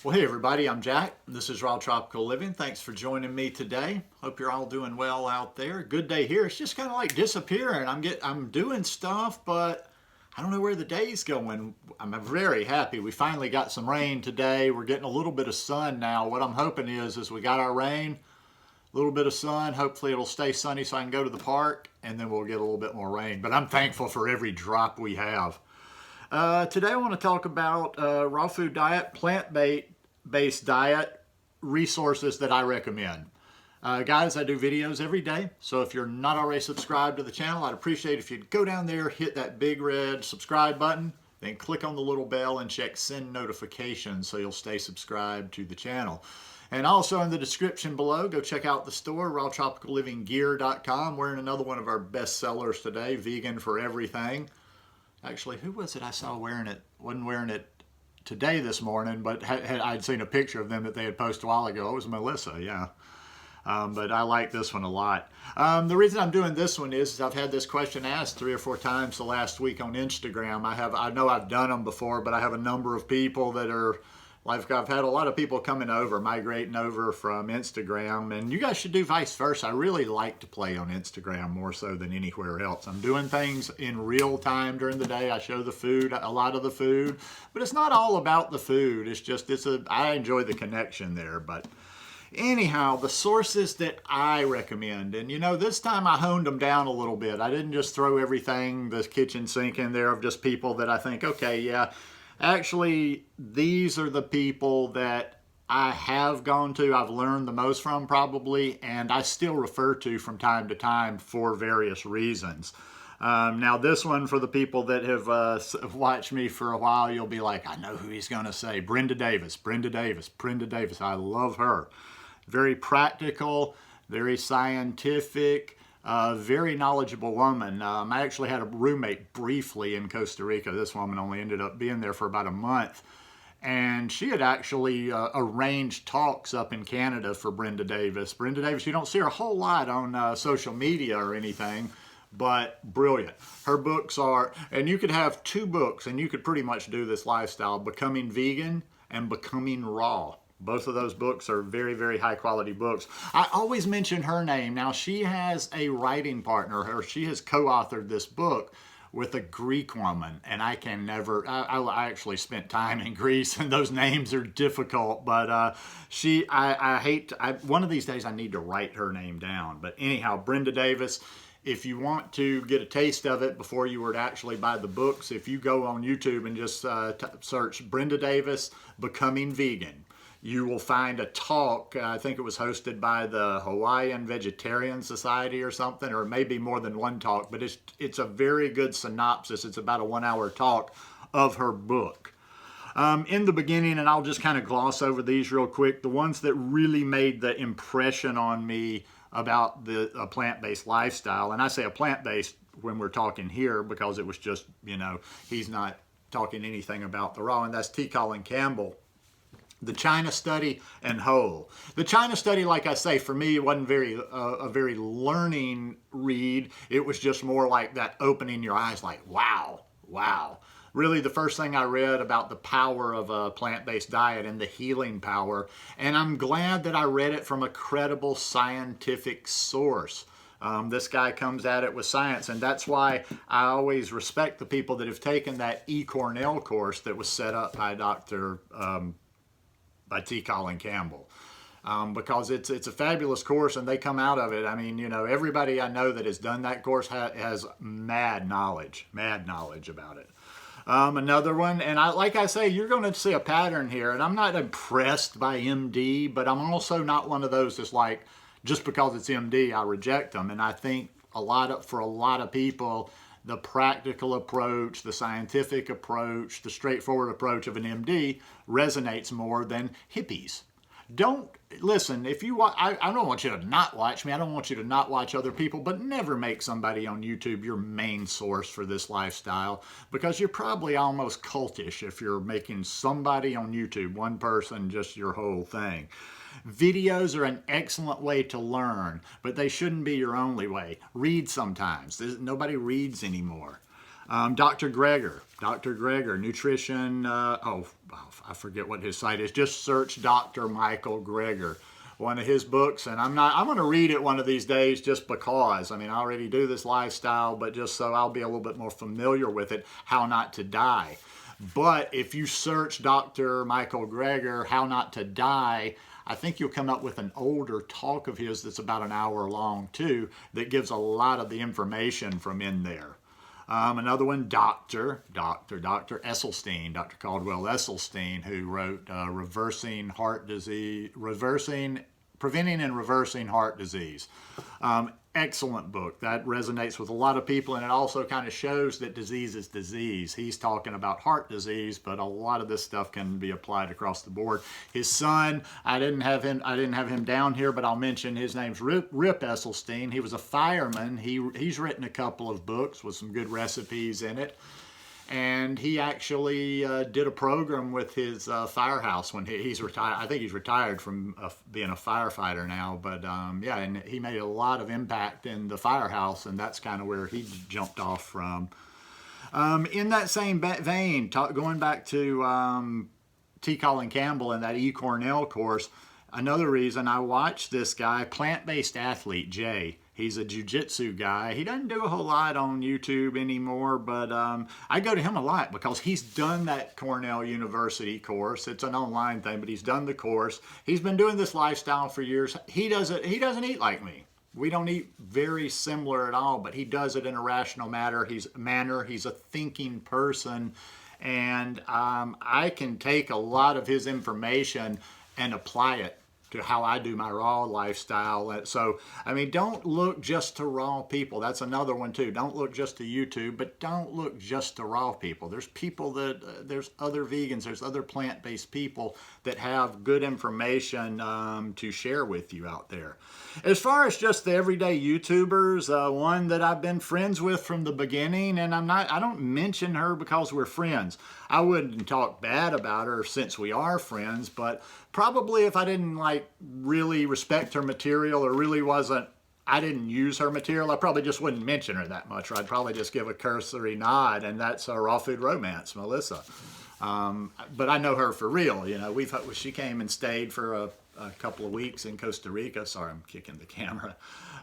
Well, hey everybody, I'm Jack. This is Raw Tropical Living. Thanks for joining me today. Hope you're all doing well out there. Good day here. It's just kind of like disappearing. I'm doing stuff, but I don't know where the day's going. I'm very happy. We finally got some rain today. We're getting a little bit of sun now. What I'm hoping is we got our rain, a little bit of sun. Hopefully it'll stay sunny so I can go to the park, and then we'll get a little bit more rain. But I'm thankful for every drop we have. Today I want to talk about raw food diet, plant-based diet resources that I recommend. Guys, I do videos every day, so if you're not already subscribed to the channel, I'd appreciate if you'd go down there, hit that big red subscribe button, then click on the little bell and check send notifications so you'll stay subscribed to the channel. And also in the description below, go check out the store, rawtropicallivinggear.com. We're in another one of our best sellers today, Vegan for Everything. Actually, who was it I saw wearing it? Wasn't wearing it today this morning, but I'd seen a picture of them that they had posted a while ago. It was Melissa, yeah. But I like this one a lot. The reason I'm doing this one is I've had this question asked 3 or 4 times the last week on Instagram. I know I've done them before, but I have a number of people that are, like, I've had a lot of people coming over, migrating over from Instagram, and you guys should do vice versa. I really like to play on Instagram more so than anywhere else. I'm doing things in real time during the day. I show the food, a lot of the food, but it's not all about the food. It's just, I enjoy the connection there. But anyhow, the sources that I recommend, and you know, this time I honed them down a little bit. I didn't just throw everything, the kitchen sink in there of just people that I think, okay, yeah, actually, these are the people that I have gone to, I've learned the most from probably, and I still refer to from time to time for various reasons. Now this one, for the people that have watched me for a while, you'll be like, I know who he's going to say. Brenda Davis, Brenda Davis, Brenda Davis. I love her. Very practical, very scientific. Very knowledgeable woman. I actually had a roommate briefly in Costa Rica. This woman only ended up being there for about a month. And she had actually arranged talks up in Canada for Brenda Davis. Brenda Davis, you don't see her a whole lot on social media or anything, but brilliant. Her books are, and you could have 2 books and you could pretty much do this lifestyle, Becoming Vegan and Becoming Raw. Both of those books are very, very high quality books. I always mention her name. Now, she has a writing partner, or she has co-authored this book with a Greek woman, and I can never, I actually spent time in Greece, and those names are difficult, but one of these days I need to write her name down. But anyhow, Brenda Davis, if you want to get a taste of it before you were to actually buy the books, if you go on YouTube and just search Brenda Davis, Becoming Vegan, you will find a talk. I think it was hosted by the Hawaiian Vegetarian Society or something, or maybe more than one talk, but it's a very good synopsis. It's about a 1-hour talk of her book. In the beginning, and I'll just kind of gloss over these real quick, the ones that really made the impression on me about a plant-based lifestyle, and I say a plant-based when we're talking here because it was just, you know, he's not talking anything about the raw, and that's Colin Campbell. The China Study and Whole. The China Study, like I say, for me, it wasn't a very learning read. It was just more like that opening your eyes, like, wow, wow. Really, the first thing I read about the power of a plant-based diet and the healing power, and I'm glad that I read it from a credible scientific source. This guy comes at it with science, and that's why I always respect the people that have taken that Cornell course that was set up by Colin Campbell, because it's a fabulous course, and they come out of it. I mean, you know, everybody I know that has done that course has mad knowledge about it. Another one, and like I say, you're going to see a pattern here, and I'm not impressed by MD, but I'm also not one of those that's like, just because it's MD, I reject them. And I think for a lot of people, the practical approach, the scientific approach, the straightforward approach of an MD resonates more than hippies. Don't listen, if you watch, I don't want you to not watch me. I don't want you to not watch other people, but never make somebody on YouTube your main source for this lifestyle, because you're probably almost cultish if you're making somebody on YouTube, one person, just your whole thing. Videos are an excellent way to learn, but they shouldn't be your only way. Read sometimes. Nobody reads anymore. Dr. Greger, nutrition. I forget what his site is. Just search Dr. Michael Greger, one of his books, and I'm going to read it one of these days just because. I mean, I already do this lifestyle, but just so I'll be a little bit more familiar with it, How Not to Die. But if you search Dr. Michael Greger, How Not to Die, I think you'll come up with an older talk of his that's about an hour long too, that gives a lot of the information from in there. Another one, Dr. Esselstyn, Dr. Caldwell Esselstyn, who wrote Preventing and Reversing Heart Disease. Excellent book. That resonates with a lot of people, and it also kind of shows that disease is disease. He's talking about heart disease, but a lot of this stuff can be applied across the board. His son, I didn't have him down here, but I'll mention his name's Rip Esselstyn. He was a fireman. He's written a couple of books with some good recipes in it. And he actually did a program with his firehouse when he's retired. I think he's retired from being a firefighter now. But yeah, and he made a lot of impact in the firehouse, and that's kind of where he jumped off from. In that same vein, going back to T. Colin Campbell and that E. Cornell course, another reason I watched this guy, Plant-Based Athlete, Jay. He's a jiu-jitsu guy. He doesn't do a whole lot on YouTube anymore, but I go to him a lot because he's done that Cornell University course. It's an online thing, but he's done the course. He's been doing this lifestyle for years. He doesn't eat like me. We don't eat very similar at all, but he does it in a rational manner. He's a thinking person, and I can take a lot of his information and apply it to how I do my raw lifestyle. So, I mean, don't look just to raw people. That's another one too. Don't look just to YouTube, but don't look just to raw people. There's people there's other vegans, there's other plant-based people that have good information to share with you out there. As far as just the everyday YouTubers, one that I've been friends with from the beginning, and I don't mention her because we're friends. I wouldn't talk bad about her since we are friends, but probably if I didn't really respect her material or I didn't use her material, I probably just wouldn't mention her that much, or I'd probably just give a cursory nod, and that's Raw Food Romance, Melissa. But I know her for real. You know, she came and stayed for a couple of weeks in Costa Rica. Sorry, I'm kicking the camera.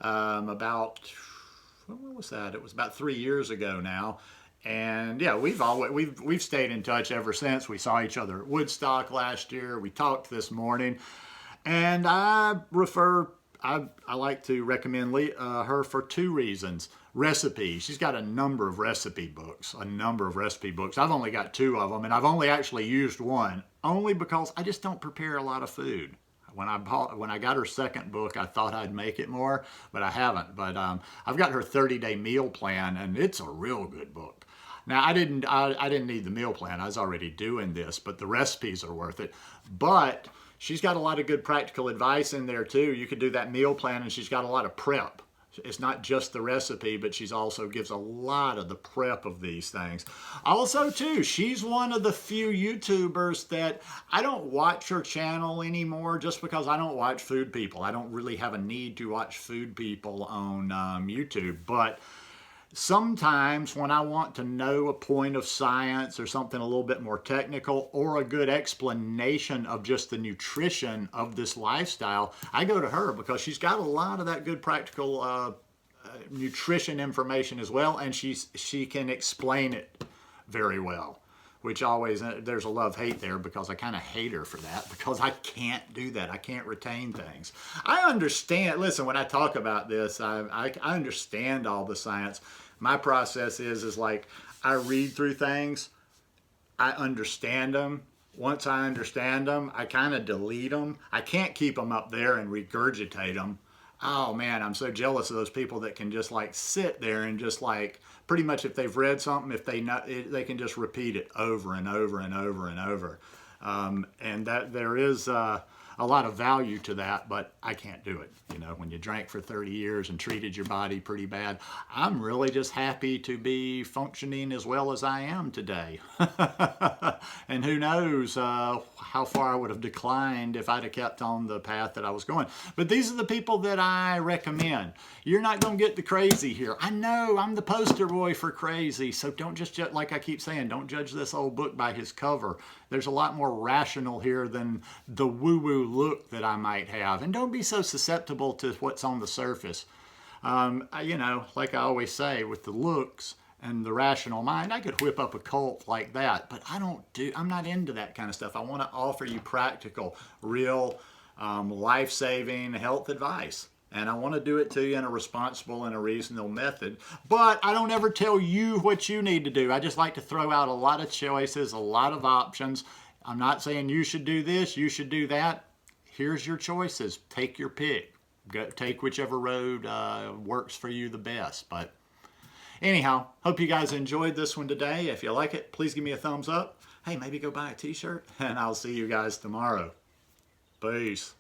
When was that? It was about 3 years ago now. And yeah, we've stayed in touch ever since. We saw each other at Woodstock last year. We talked this morning, and I like to recommend her for two reasons. Recipes. She's got a number of recipe books. I've only got 2 of them, and I've only actually used one, only because I just don't prepare a lot of food. When I got her second book, I thought I'd make it more, but I haven't. But I've got her 30-day meal plan, and it's a real good book. Now, I didn't need the meal plan. I was already doing this, but the recipes are worth it. But she's got a lot of good practical advice in there too. You could do that meal plan, and she's got a lot of prep. It's not just the recipe, but she's also gives a lot of the prep of these things. Also too, she's one of the few YouTubers that I don't watch her channel anymore just because I don't watch food people. I don't really have a need to watch food people on YouTube, but sometimes when I want to know a point of science or something a little bit more technical or a good explanation of just the nutrition of this lifestyle, I go to her because she's got a lot of that good practical nutrition information as well, and she can explain it very well, which always, there's a love-hate there because I kind of hate her for that because I can't do that. I can't retain things. I understand, listen, when I talk about this, I understand all the science. My process is like I read through things, I understand them. Once I understand them, I kind of delete them. I can't keep them up there and regurgitate them. Oh man, I'm so jealous of those people that can just sit there and just pretty much if they've read something, if they know it, they can just repeat it over and over and over and over. And that there is a lot of value to that, but I can't do it. You know, when you drank for 30 years and treated your body pretty bad, I'm really just happy to be functioning as well as I am today. And who knows how far I would have declined if I'd have kept on the path that I was going. But these are the people that I recommend. You're not going to get the crazy here. I know I'm the poster boy for crazy, so don't just, like I keep saying, don't judge this old book by his cover. There's a lot more rational here than the woo-woo look that I might have. And don't be so susceptible to what's on the surface. You know, like I always say, with the looks and the rational mind, I could whip up a cult like that, but I'm not into that kind of stuff. I want to offer you practical, real, life-saving health advice. And I want to do it to you in a responsible and a reasonable method. But I don't ever tell you what you need to do. I just like to throw out a lot of choices, a lot of options. I'm not saying you should do this, you should do that. Here's your choices. Take your pick. Take whichever road works for you the best. But anyhow, hope you guys enjoyed this one today. If you like it, please give me a thumbs up. Hey, maybe go buy a t-shirt. And I'll see you guys tomorrow. Peace.